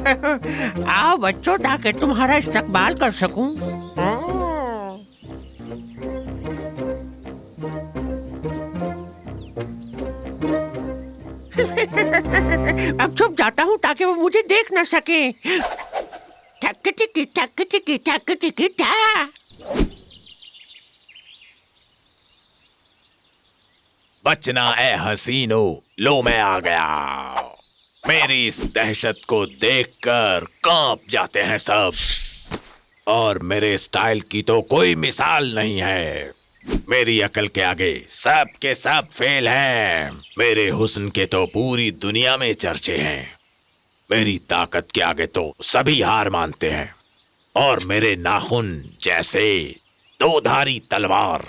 आओ बच्चों, ताकि तुम्हारा इस्तकबाल कर सकूं। अब छुप जाता हूँ ताकि वो मुझे देख न सके। ठक टिकी ठक टिकी ठक टिकी ठा। बचना ए हसीनो, लो मैं आ गया। मेरी इस दहशत को देखकर कांप जाते हैं सब, और मेरे स्टाइल की तो कोई मिसाल नहीं है। मेरी अकल के आगे सब के सब फेल हैं। मेरे हुस्न के तो पूरी दुनिया में चर्चे हैं। मेरी ताकत के आगे तो सभी हार मानते हैं, और मेरे नाखून जैसे दोधारी तलवार,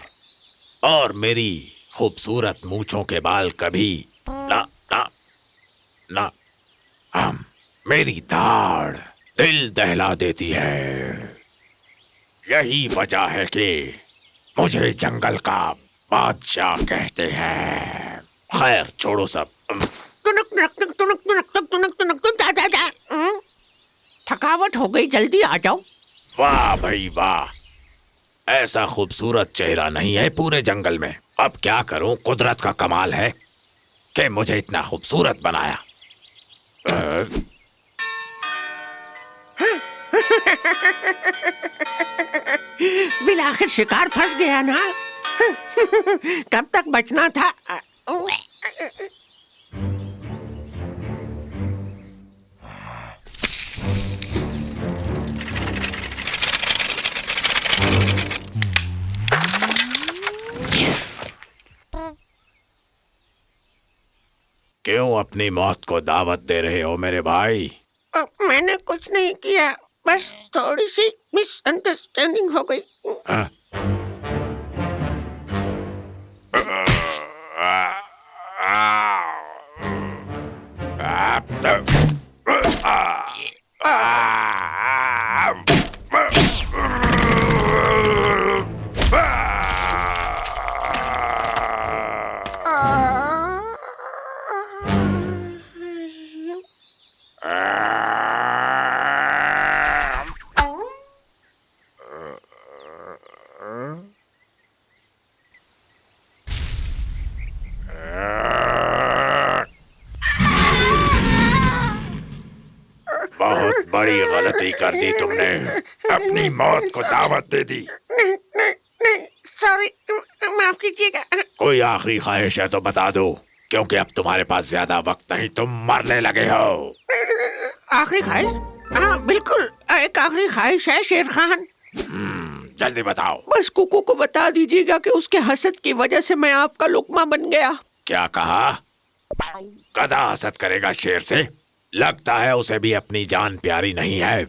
और मेरी खूबसूरत मूंछों के बाल कभी ना ना ना मेरी दाढ़ दिल दहला देती है। यही वजह है कि मुझे जंगल का बादशाह कहते हैं। खैर छोड़ो सब। थकावट हो गई, जल्दी आ जाओ। वाह भाई वाह, ऐसा खूबसूरत चेहरा नहीं है पूरे जंगल में। अब क्या करूं, कुदरत का कमाल है कि मुझे इतना खूबसूरत बनाया। बिलाखिर शिकार फंस गया ना। कब तक बचना था। क्यों अपनी मौत को दावत दे रहे हो मेरे भाई? मैंने कुछ नहीं किया, बस थोड़ी सी मिसअंडरस्टैंडिंग हो गई। बहुत बड़ी गलती कर दी तुमने, अपनी मौत को दावत दे दी। नहीं, सॉरी, माफ कीजिएगा। कोई आखिरी ख्वाहिश है तो बता दो, क्योंकि अब तुम्हारे पास ज्यादा वक्त नहीं, तुम मरने लगे हो। आखिरी ख्वाहिश? हाँ बिल्कुल, एक आखिरी ख्वाहिश है शेर खान। जल्दी बताओ। बस कुकू को बता दीजिएगा कि उसके हसद की वजह से मैं आपका लुकमा बन गया। क्या कहा? गधा हसद करेगा शेर से? लगता है उसे भी अपनी जान प्यारी नहीं है।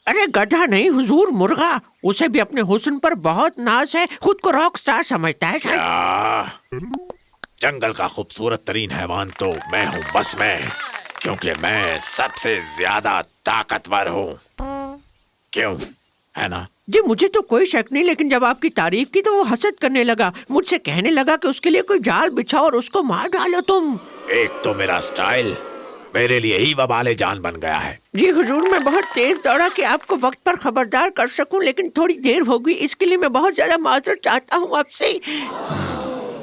अरे गधा नहीं हुजूर, मुर्गा। उसे भी अपने हुस्न पर बहुत नाज है, खुद को रॉक स्टार समझता है शायद। जंगल का खूबसूरत तरीन हैवान तो मैं हूँ, बस मैं, क्योंकि मैं सबसे ज्यादा ताकतवर हूँ। क्यों, है ना? जी मुझे तो कोई शक नहीं, लेकिन जब आपकी तारीफ की तो वो हसद करने लगा। मुझसे कहने लगा कि उसके लिए कोई जाल बिछाओ और उसको मार डालो तुम। एक तो मेरा स्टाइल मेरे लिए ही वबाले जान बन गया है। जी हुजूर, मैं बहुत तेज दौड़ा कि आपको वक्त पर खबरदार कर सकूं, लेकिन थोड़ी देर हो गई। इसके लिए मैं बहुत ज्यादा माजरत चाहता हूं आपसे।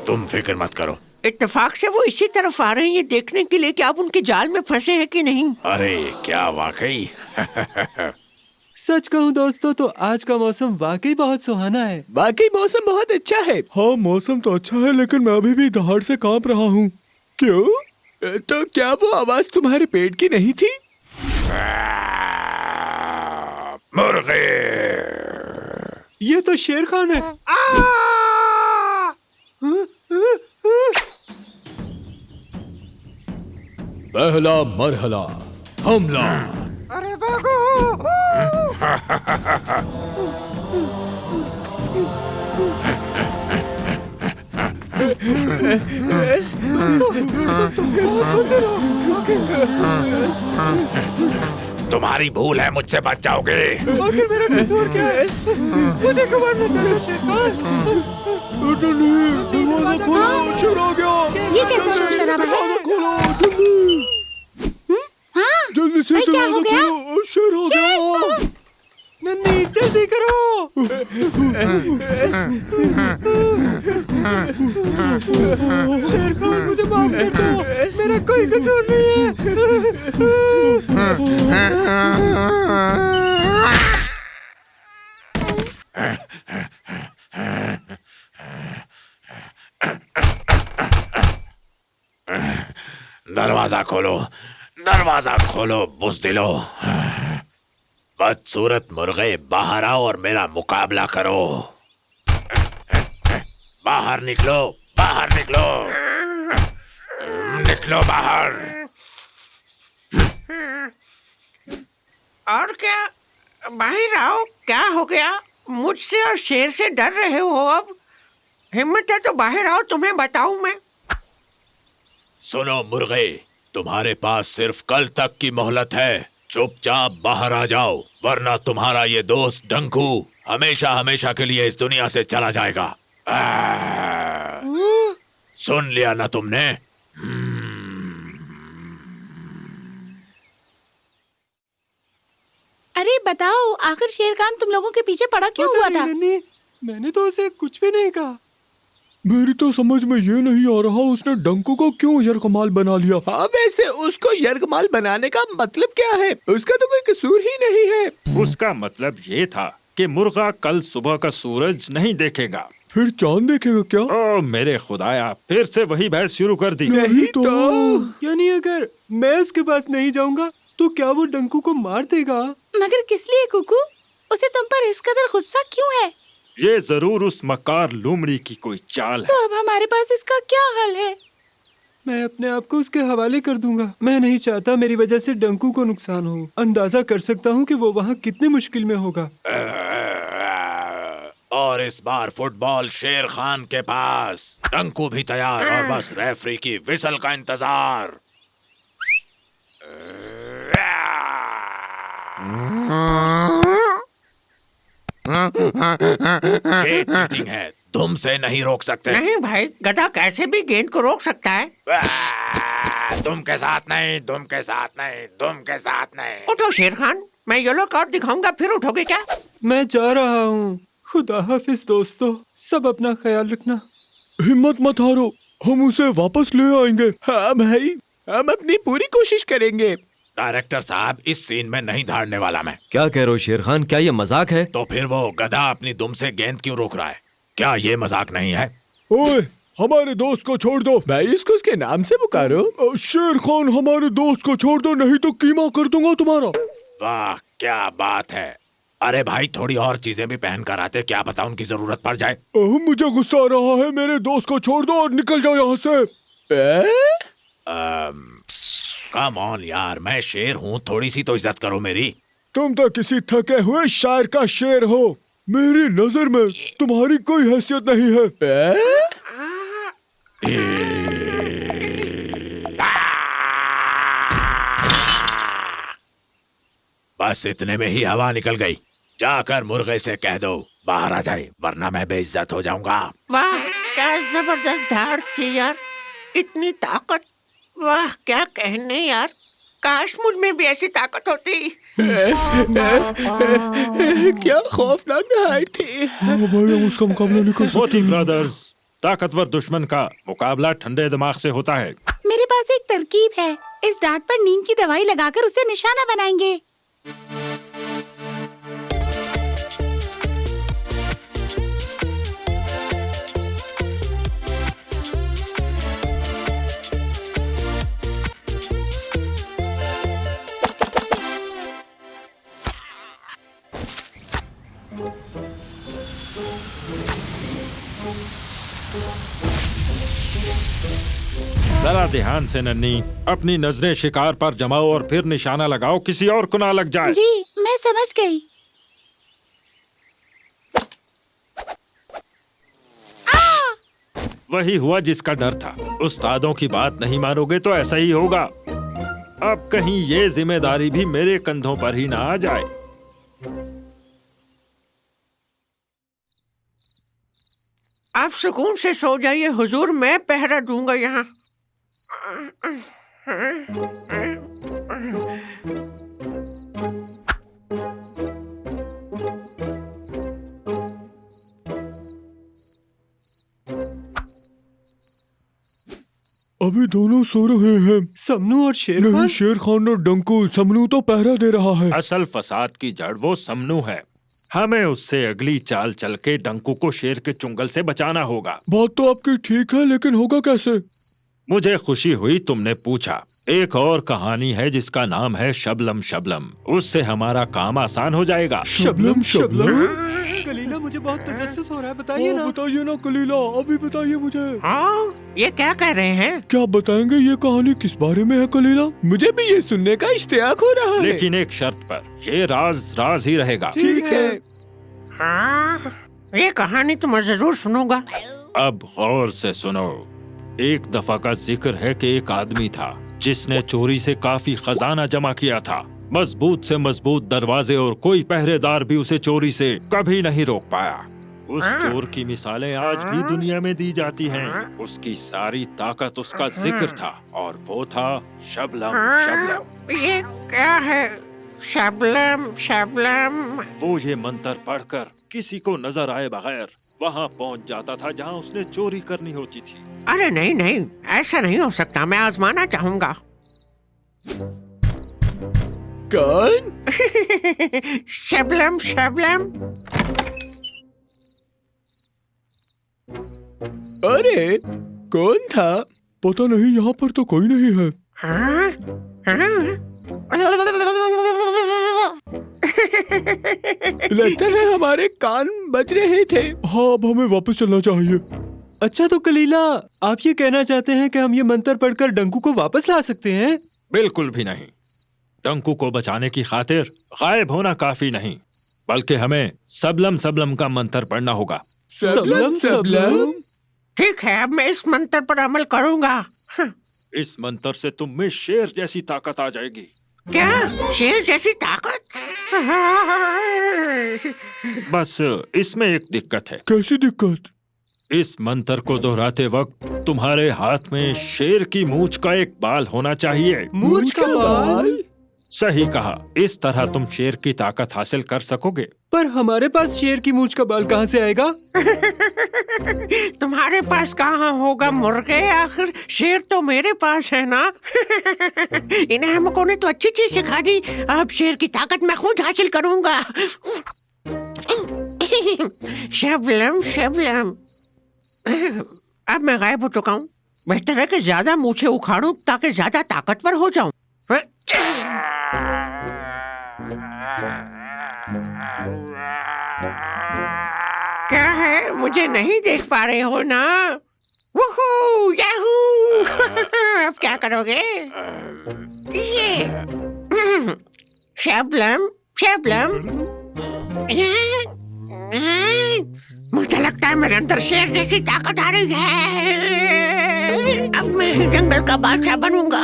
तुम फिक्र मत करो। इत्तेफाक से वो इसी तरफ आ रहे हैं, ये देखने के लिए कि आप उनके जाल में फंसे हैं कि नहीं। अरे क्या वाकई? सच कहूँ दोस्तों तो आज का मौसम वाकई बहुत सुहाना है। वाकई मौसम बहुत अच्छा है। हाँ मौसम तो अच्छा है, लेकिन मैं अभी भी दहाड़ से कांप रहा हूँ। क्यों? तो क्या वो आवाज तुम्हारे पेट की नहीं थी? मुर्गे। ये तो शेर खान है। पहला मरहला, हमला। अरे भागो। तुम्हारी भूल है, मुझसे बच जाओगे। आखिर मेरा कसूर क्या है? मुझे क्यों मारना चाहते हो शेर खान? दरवाजा खोलो, शेर आ गया। ये कैसा शोर शराबा है? दरवाजा खोलो, जल्दी। हाँ? जल्दी शेर खान मुझे माफ कर दो, मेरा कोई कसूर नहीं है। दरवाजा खोलो, दरवाजा खोलो बुज़दिलो। बदसूरत मुर्गे बाहर आओ और मेरा मुकाबला करो। बाहर निकलो, बाहर निकलो, निकलो बाहर। और क्या बाहर आओ, क्या हो गया? मुझसे और शेर से डर रहे हो? अब हिम्मत है तो बाहर आओ, तुम्हें बताऊं मैं। सुनो मुर्गे, तुम्हारे पास सिर्फ कल तक की मोहलत है। चुपचाप बाहर आ जाओ, वरना तुम्हारा ये दोस्त डंकू हमेशा हमेशा के लिए इस दुनिया से चला जाएगा। सुन लिया ना तुमने? अरे बताओ, आखिर शेर खान तुम लोगों के पीछे पड़ा क्यों हुआ था? नन्ही, मैंने तो उसे कुछ भी नहीं कहा। मेरी तो समझ में ये नहीं आ रहा उसने डंकू को क्यों यरकमाल बना लिया। हाँ, वैसे उसको यरगमाल बनाने का मतलब क्या है? उसका तो कोई कसूर ही नहीं है। उसका मतलब ये था कि मुर्गा कल सुबह का सूरज नहीं देखेगा। फिर चांद देखेगा क्या? ओ मेरे खुदाया, फिर से वही बहस शुरू कर दी। नहीं तो यानी अगर मैं उसके पास नहीं जाऊंगा तो क्या वो डंकू को मार देगा? मगर किस लिए कुकू? उसे तुम पर इस कदर गुस्सा क्यों है? ये जरूर उस मकार लोमड़ी की कोई चाल है। तो अब हमारे पास इसका क्या हल है? मैं अपने आप को उसके हवाले कर दूंगा। मैं नहीं चाहता मेरी वजह से डंकू को नुकसान हो। अंदाजा कर सकता हूँ कि वो वहाँ कितनी मुश्किल में होगा। और इस बार फुटबॉल शेर खान के पास। डंकू भी तैयार और बस रेफरी की विसल का इंतजार। ये चीटिंग है, तुमसे नहीं रोक सकते। नहीं भाई, गधा कैसे भी गेंद को रोक सकता है। तुम के साथ नहीं, तुम के साथ नहीं, तुम के साथ नहीं। उठो शेर खान, मैं येलो कार्ड दिखाऊंगा, फिर उठोगे क्या? मैं जा रहा हूँ। खुदा हाफिज दोस्तों, सब अपना ख्याल रखना। हिम्मत मत हारो, हम उसे वापस ले आएंगे। हाँ भाई, हम अपनी पूरी कोशिश करेंगे। डायरेक्टर साहब, इस सीन में नहीं धाड़ने वाला मैं। क्या कह रहे हो शेर खान? क्या ये मजाक है? तो फिर वो गधा अपनी दुम से गेंद क्यों रोक रहा है? क्या ये मजाक नहीं है? ओए, हमारे दोस्त को छोड़ दो। भाई, इसको उसके नाम से पुकारो। शेर खान, हमारे दोस्त को छोड़ दो, नहीं तो कीमा कर दूंगा तुम्हारा। वाह, क्या बात है। अरे भाई, थोड़ी और चीजें भी पहन कर आते, क्या पता उनकी जरूरत पड़ जाए। मुझे गुस्सा आ रहा है, मेरे दोस्त को छोड़ दो और निकल जाओ यहाँ से। कम ऑन यार, मैं शेर हूँ, थोड़ी सी तो इज्जत करो मेरी। तुम तो किसी थके हुए शायर का शेर हो। मेरी नजर में तुम्हारी कोई हैसियत नहीं है। बस इतने में ही हवा निकल गई। जाकर मुर्गे से कह दो बाहर आ जाए, वरना मैं बेइज्जत हो जाऊंगा। वाह, क्या जबरदस्त धाड़ थी यार, इतनी ताकत। वाह, क्या कहने यार, काश मुझ में भी ऐसी ताकत होती। क्या खौफनाक दहाड़ थी। हाँ भाई, हम उसका मुकाबला नहीं कर मोती सकते। ब्रदर्स, ताकतवर दुश्मन का मुकाबला ठंडे दिमाग से होता है। मेरे पास एक तरकीब है। इस डांट पर नींद की दवाई लगाकर उसे निशाना बनाएंगे। जरा ध्यान से नन्ही, अपनी नजरें शिकार पर जमाओ और फिर निशाना लगाओ, किसी और को ना लग जाए। जी, मैं समझ गई। वही हुआ जिसका डर था। उस्तादों की बात नहीं मानोगे तो ऐसा ही होगा। अब कहीं ये जिम्मेदारी भी मेरे कंधों पर ही ना आ जाए। आप सुकून से सो जाइए हुजूर, मैं पहरा दूंगा यहाँ। अभी दोनों सो रहे हैं। समनू और शेर नहीं, खान। शेर खान और डंकू। समनू तो पहरा दे रहा है। असल फसाद की जड़ वो समनू है। हमें उससे अगली चाल चल के डंकू को शेर के चुंगल से बचाना होगा। बात तो आपकी ठीक है, लेकिन होगा कैसे? मुझे खुशी हुई तुमने पूछा। एक और कहानी है जिसका नाम है शबलम शबलम। उससे हमारा काम आसान हो जाएगा। शबलम शबलम। कलीला, मुझे बहुत तजस्सुस हो रहा है, बताइए ना। बताइए ना कलीला, अभी बताइए मुझे। हाँ, ये क्या कह रहे हैं? क्या बताएंगे? ये कहानी किस बारे में है कलीला? मुझे भी ये सुनने का इश्तियाक हो रहा है। लेकिन एक शर्त पर, ये राज राज ही रहेगा। ठीक है। हाँ, ये कहानी तो मैं जरूर सुनूंगा। अब गौर से सुनो। एक दफा का जिक्र है कि एक आदमी था जिसने चोरी से काफी खजाना जमा किया था। मजबूत से मजबूत दरवाजे और कोई पहरेदार भी उसे चोरी से कभी नहीं रोक पाया। उस चोर की मिसालें आज भी दुनिया में दी जाती हैं। उसकी सारी ताकत उसका जिक्र था और वो था शबलम शबलम। ये क्या है? शबलम शबलम। वो ये मंत्र पढ़कर किसी को नजर आए बगैर वहाँ पहुँच जाता था जहाँ उसने चोरी करनी होती थी। अरे नहीं नहीं, ऐसा नहीं हो सकता। मैं आजमाना चाहूंगा। कौन? शबलम शबलम। अरे कौन था? पता नहीं, यहाँ पर तो कोई नहीं है। हाँ? हाँ? लगता है हमारे कान बज रहे थे। हाँ, अब हमें वापस चलना चाहिए। अच्छा, तो कलीला, आप ये कहना चाहते हैं कि हम ये मंत्र पढ़कर डंकू को वापस ला सकते हैं? बिल्कुल भी नहीं। डंकू को बचाने की खातिर गायब होना काफी नहीं, बल्कि हमें सबलम सबलम का मंत्र पढ़ना होगा। Sublime Sublime. ठीक है, अब मैं इस मंत्र पर अमल करूंगा। हाँ, इस मंत्र से तुम में शेर जैसी ताकत आ जाएगी। क्या? शेर जैसी ताकत? बस इसमें एक दिक्कत है। कैसी दिक्कत? इस मंत्र को दोहराते वक्त तुम्हारे हाथ में शेर की मूंछ का एक बाल होना चाहिए। मूंछ का बाल? सही कहा। इस तरह तुम शेर की ताकत हासिल कर सकोगे। पर हमारे पास शेर की मूंछ का बाल कहाँ से आएगा? तुम्हारे पास कहाँ होगा मुर्गे? आखिर शेर तो मेरे पास है ना। इन्हें हमको ने तो अच्छी चीज सिखा दी। अब शेर की ताकत मैं खुद हासिल करूंगा। शबलम शबलम। अब मैं गायब हो चुका हूँ। बेहतर है कि ज्यादा मूछें उखाड़ूं ताकि ज्यादा ताकतवर हो जाऊं। क्या है? मुझे नहीं देख पा रहे हो ना? वूहू, याहू। अब क्या करोगे? ये शबलम शबलम। मुझे लगता है मेरे अंदर शेर जैसी ताकत आ रही है। अब मैं जंगल का बादशाह बनूंगा।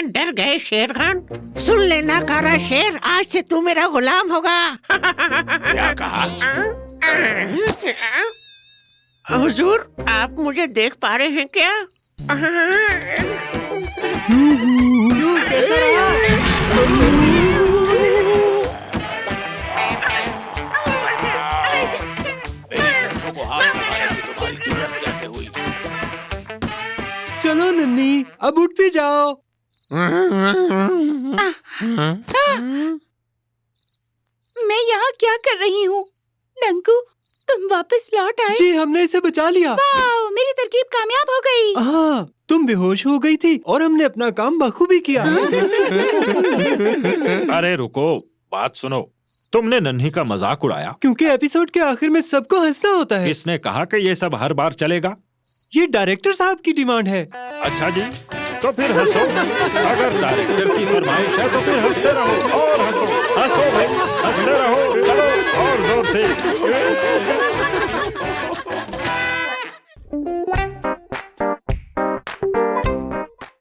डर गए शेर खान? सुन लेना कारा शेर, आज से तू मेरा गुलाम होगा। क्या कहा? हुजूर, आप मुझे देख पा रहे हैं क्या? चलो नन्ही, अब उठ भी जाओ। मैं यहाँ क्या कर रही हूँ? डंकू, तुम वापस लौट आए। जी, हमने इसे बचा लिया। वाओ, मेरी तरकीब कामयाब हो गई। हाँ, तुम बेहोश हो गई थी और हमने अपना काम बखूबी किया। अरे रुको, बात सुनो। तुमने नन्ही का मजाक उड़ाया। क्योंकि एपिसोड के आखिर में सबको हंसना होता है। किसने कहा कि ये सब हर बार चलेगा? ये डायरेक्टर साहब की डिमांड है। अच्छा जी, तो फिर हंसो। अगर डायरेक्टर की फरमाइश है तो फिर हंसते रहो और हंसो। हंसो भाई, हंसते रहो। चलो और जोर से।